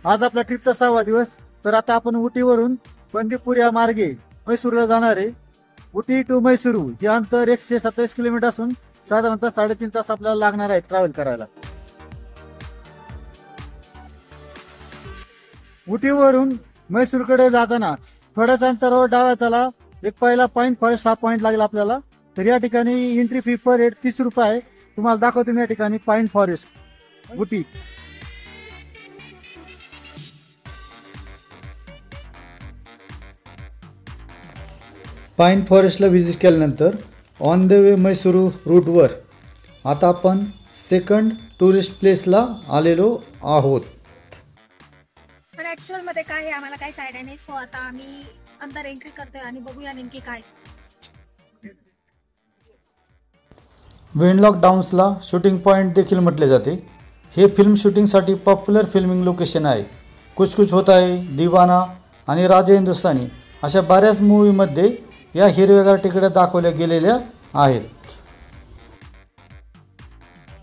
आज आपला ट्रिपचा 6वा दिवस. तर आता आपण उटीवरून बंदीपूर या मार्गे मैसूरला जाणार आहे. उटी टू मैसूरू हे अंतर 127 किलोमीटर असून साधारणतः 3.5 तास आपल्याला लागणार आहे ट्रॅव्हल करायला. उटीवरून मैसूरकडे जाताना थोड्याच अंतरावर डाव्या हाताला एक पहिला पॉईंट फॉरेस्ट हा पॉईंट लागला आपल्याला. तर या ठिकाणी एंट्री फी पर हेड 30 रुपये आहे. तुम्हाला दाखवतो मी या ठिकाणी पाईन फॉरेस्ट उटी. पाईन फॉरेस्टला व्हिजिट केल्यानंतर ऑन द वे मैसूरू रूटवर आता आपण सेकंड टुरिस्ट प्लेसला आलेलो आहोत. पण ऍक्च्युअल मध्ये काय आहे आम्हाला काही साईड नाही. सो आता आम्ही अंदर एंट्री करतोय आणि बघूया नेमकी काय. वेनलॉक डाऊन्सला शूटिंग पॉईंट देखील म्हटले जाते. हे फिल्म शूटिंगसाठी पॉप्युलर फिल्मिंग लोकेशन आहे. कुछ कुछ होता है, दीवाना आणि राजा हिंदुस्तानी अशा बऱ्याच मूवीमध्ये या हिरव्यागार टेकड्या दाखवल्या गेलेल्या आहेत.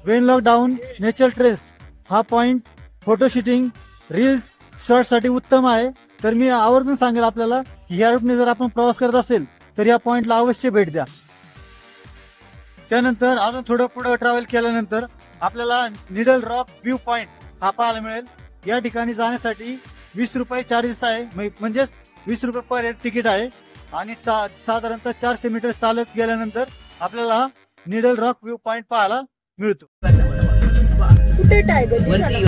वेनलॉक डाऊन नेचर ट्रेस हा पॉईंट फोटो शूटिंग रील्स शॉर्टसाठी उत्तम आहे. तर मी आवर्जून सांगेल आपल्याला की या रूटने जर आपण प्रवास करत असेल तर या पॉईंटला अवश्य भेट द्या. त्यानंतर अजून थोडं पुढे ट्रॅव्हल केल्यानंतर आपल्याला निडल रॉक व्ह्यू पॉईंट हा पाहायला मिळेल. या ठिकाणी जाण्यासाठी 20 रुपये चार्जेस आहे. म्हणजेच 20 रुपये पर हेड तिकीट आहे. आणि साधारणतः 400 मीटर चालत गेल्यानंतर आपल्याला निडल रॉक व्ह्यू पॉईंट पाहायला मिळतो. कुठे टायगर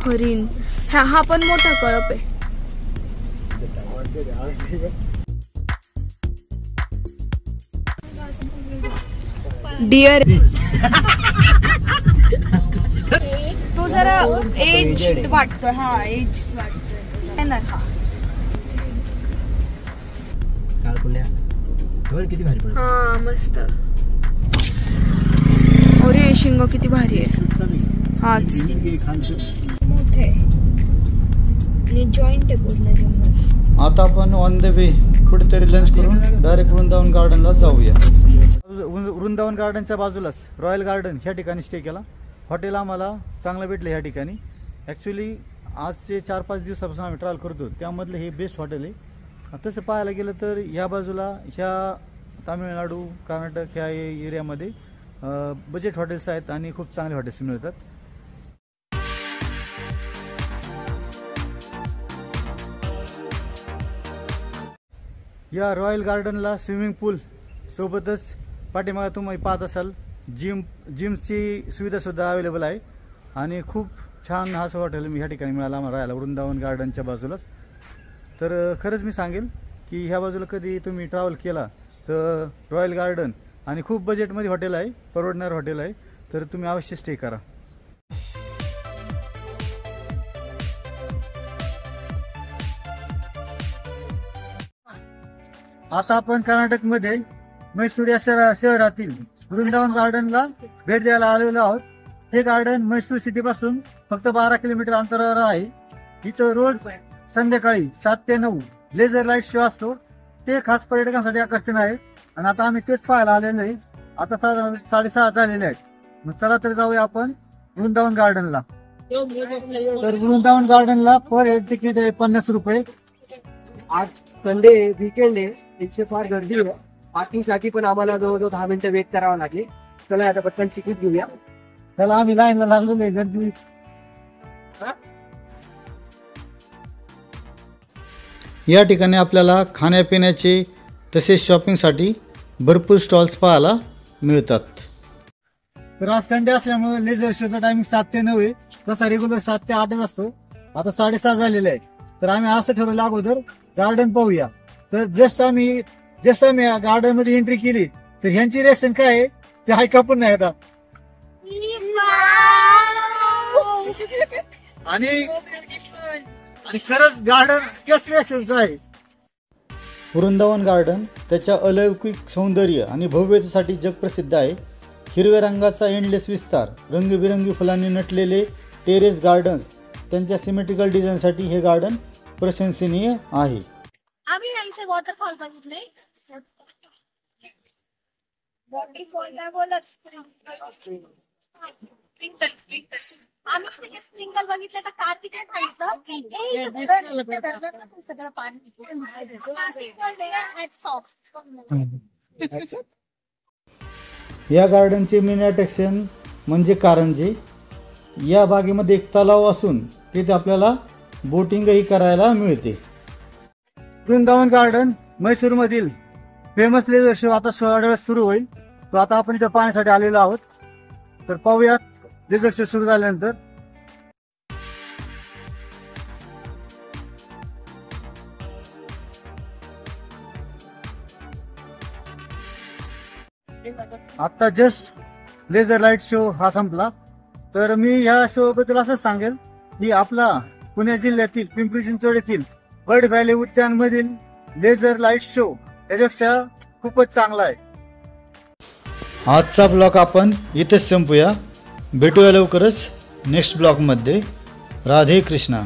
हरिण हा पण मोठा कळप आहे. डिअर तो जरा एज वाटतोय. हा एज वाटतोय ना. हा किती भारी पडत. हा मस्त. अरे शिंग किती भारी आहे. हा मोठे आणि जॉईंट आहे पूर्ण जंगल. आता आपण ऑन द वे कुठेतरी लंच करून डायरेक्ट वृंदावन गार्डनला जाऊया. वृंदावन गार्डनच्या बाजूलाच रॉयल गार्डन ह्या ठिकाणी स्टे केला. हॉटेल आम्हाला चांगलं भेटलं ह्या ठिकाणी. ॲक्च्युली आजचे 4-5 दिवसापासून आम्ही ट्रॅव्हल करतो त्यामधलं हे बेस्ट हॉटेल आहे. तसं पाहायला गेलं तर ह्या बाजूला ह्या तामिळनाडू कर्नाटक ह्या एरियामध्ये बजेट हॉटेल्स आहेत आणि खूप चांगले हॉटेल्स मिळतात. या रॉयल गार्डनला स्विमिंग पूल सोबतच पाठीमागे तुम्ही पाहत असाल जिमची सुविधासुद्धा अवेलेबल आहे. आणि खूप छान हा हॉटेल ह्या ठिकाणी मिळाला आम्हाला राहायला वृंदावन गार्डनच्या बाजूलाच. तर खरंच मी सांगेल की ह्या बाजूला कधी तुम्ही ट्रॅव्हल केला तर रॉयल गार्डन आणि खूप बजेटमध्ये हॉटेल आहे, परवडणारं हॉटेल आहे. तर तुम्ही अवश्य स्टे करा. आता आपण कर्नाटकमध्ये मैसूर या शहरातील वृंदावन गार्डनला भेट द्यायला आलेलो आहोत. हे गार्डन मैसूर सिटी पासून फक्त 12 किलोमीटर अंतरावर आहे. इथं रोज संध्याकाळी 7 ते 9 लेझर लाईट शो असतो. ते खास पर्यटकांसाठी आकर्षण आहे. आणि आता आम्ही तेच पाहायला आलेलो आहे. आता 6:30 झालेले आहेत. मग चला तर जाऊया आपण वृंदावन गार्डनला. तर वृंदावन गार्डनला पर हेड तिकीट आहे 50 रुपये. आज संडे वीकेंड आहे. इथे फार गर्दी आहे. पार्किंगसाठी पण आम्हाला जवळजवळ 10 मिनिटं वेट करावं लागेल. चला आता पटकन तिकीट घेऊया. त्याला आम्ही लाईनला लागलेलो आहे. गर्दी या ठिकाणी आपल्याला खाण्यापिण्याचे तसेच शॉपिंगसाठी भरपूर स्टॉल्स पाहायला मिळतात. तर आज संडे असल्यामुळे लेझर शोचा टायमिंग 7 ते 9 आहे. तसा रेग्युलर 7 ते 8 असतो. आता 6:30 झालेले आहे. तर आम्ही असं ठरवलं अगोदर गार्डन पाहूया. तर जस्ट आम्ही गार्डन मध्ये एंट्री केली तर ह्यांची रिएक्शन काय आहे ते ऐका पण नाही आता. आणि खरंच गार्डन कसं रिएक्शनचं आहे. वृंदावन गार्डन त्याच्या अलौकिक सौंदर्य आणि भव्यतेसाठी जगप्रसिद्ध आहे. हिरव्या रंगाचा एंडलेस विस्तार, रंगीबिरंगी फुलांनी नटलेले टेरेस गार्डन्स, त्यांच्या सिमेट्रिकल डिझाईनसाठी हे गार्डन प्रशंसनीय आहे. आम्ही इथे वॉटरफॉल बघितले. वॉटरफॉल काय बोलत आम्ही तिथे स्प्रिंकल बघितलं तर कार्तिकने सांगितलं की "ए, इथं धरण ना तू सगळं पाणी कार्तिक बोलले, "Hats off." या गार्डनचे मेन अट्रॅक्शन म्हणजे कारंजे. या बागेमध्ये एक तलाव असून तिथे आपल्याला बोटिंगही करायला मिळते. वृंदावन गार्डन म्हैसूरमधील फेमस लेझर शो आता 16 दिवस सुरू होईल. तो आता आपण इथे पाहण्यासाठी आलेलो आहोत. तर पाहूयात लेझर शो सुरू झाल्यानंतर. आता जस्ट लेझर लाईट शो हा संपला. तर मी ह्या शो बद्दल असंच सांगेल की आपला पुणे जिल्ह्यातील पिंपरी चिंचवड येथील बर्ड व्हॅली उद्यान मधील लेझर लाईट शो त्याच्यापेक्षा खूपच चांगला आहे. आजचा ब्लॉग आपण इथेच संपूया. भेटूया लवकरच नेक्स्ट ब्लॉग मध्ये. राधे कृष्णा.